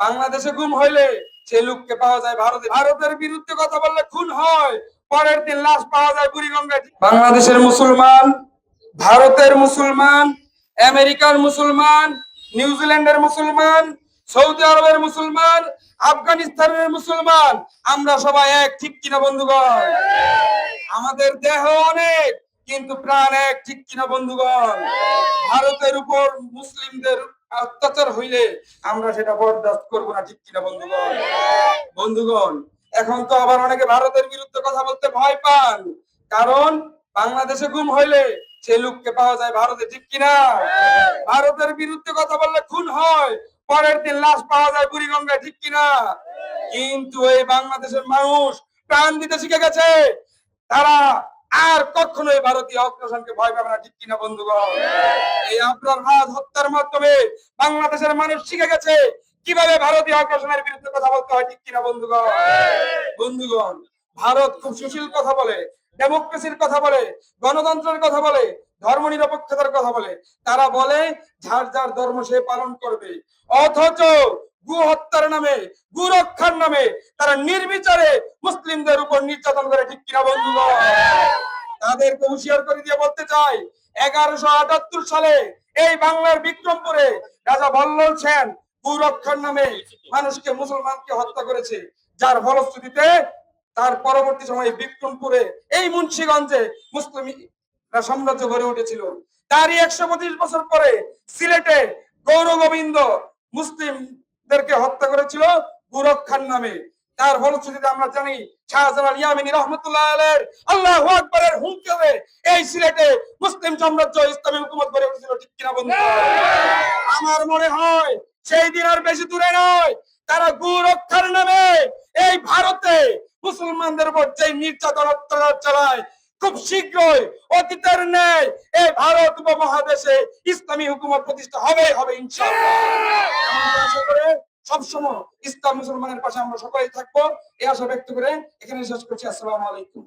বাংলাদেশে গুম হইলে সেই লোককে পাওয়া যায় ভারতে। ভারতের বিরুদ্ধে কথা বললে খুন হয়, পরের দিন লাশ পাওয়া যায় বুড়িগঙ্গায়। বাংলাদেশের মুসলমান, ভারতের মুসলমান, আমেরিকার মুসলমান, নিউজিল্যান্ডের মুসলমান, সৌদি আরবের মুসলমান, আফগানিস্তানের মুসলমান, আমরা সবাই এক, ঠিক কিনা বন্ধুগণ? আমাদের দেহ অনেক কিন্তু প্রাণ এক, ঠিক কিনা বন্ধুগণ? ভারতের উপর মুসলিমদের অত্যাচার হইলে আমরা সেটা বরদাস্ত করবো না, ঠিক কিনা বন্ধুগণ? বন্ধুগণ, এখন তো আবার অনেকে ভারতের বিরুদ্ধে কথা বলতে ভয় পান, কারণ বাংলাদেশে গুম হইলে সেই লোককে পাওয়া যায় ভারতে, ঠিক কিনা? ভারতের বিরুদ্ধে কথা বললে খুন হয়, পরের দিন লাশ পাওয়া যায় বুড়িগঙ্গায়, ঠিক কিনা? কিন্তু এই বাংলাদেশের মানুষ প্রাণ দিতে শিখে গেছে, তারা আর কখনোই ভারতীয় অগ্রসরকে ভয় পাবে না, ঠিক কিনা বন্ধুগণ? এই আবরার রাজ হত্যার মাধ্যমে বাংলাদেশের মানুষ শিখে গেছে কিভাবে ভারতীয় অগ্রসরের বিরুদ্ধে কথা বলতে হয়, ঠিক কিনা বন্ধুগণ? বন্ধুগণ, ভারত খুব সুশীল কথা বলে, ডেমোক্রেসির কথা বলে, গণতন্ত্রের কথা বলে, ধর্মনিরপেক্ষতার কথা বলে। তারা বলে যার যার ধর্ম সে পালন করবে, অথচ গু হত্যার নামে, গু রক্ষার নামে তারা নির্বিচারে মুসলিমদের উপর নির্যাতন করে, ঠিক কিনা বন্ধুগণ? তাদেরকে হুঁশিয়ার করে দিয়ে বলতে চাই, 1178 সালে এই বাংলার বিক্রমপুরে রাজা বল্লভ সেন গু রক্ষার নামে মানুষকে, মুসলমানকে হত্যা করেছে, যার ফলশ্রুতিতে তার পরবর্তী সময়ে বিক্রমপুরে এই মুন্সিগঞ্জে মুসলিম সাম্রাজ্য গড়ে উঠেছিল। তারই 125 বছর পরে সিলেটে গৌর গোবিন্দ মুসলিমদেরকে হত্যা করেছিল গু রক্ষার নামে। তার ফলশ্রুতিতে আমরা জানি শাহজালাল ইয়ামিনী রহমতুল্লাহ আলাইহির আল্লাহু আকবারের হুঙ্কারে এই সিলেটে মুসলিম সাম্রাজ্য, ইসলামী হুকুমত গড়ে উঠেছিল, ঠিক কিনা বন্ধু? আমার মনে হয় সেই দিন আর বেশি দূরে নয়, তারা গু রক্ষার নামে এই ভারতে মুসলমানদের উপর যে নির্যাতন অত্যাচার চালায়, খুব শীঘ্রই অতীতের ন্যায় এই ভারত উপমহাদেশে ইসলামী হুকুমত প্রতিষ্ঠা হবে ইনশাআল্লাহ। আমরা আশা করে সবসময় ইসলাম মুসলমানের পাশে আমরা সকলেই থাকবো, এই আশা ব্যক্ত করে এখানে শেষ করছি। আসসালামু আলাইকুম।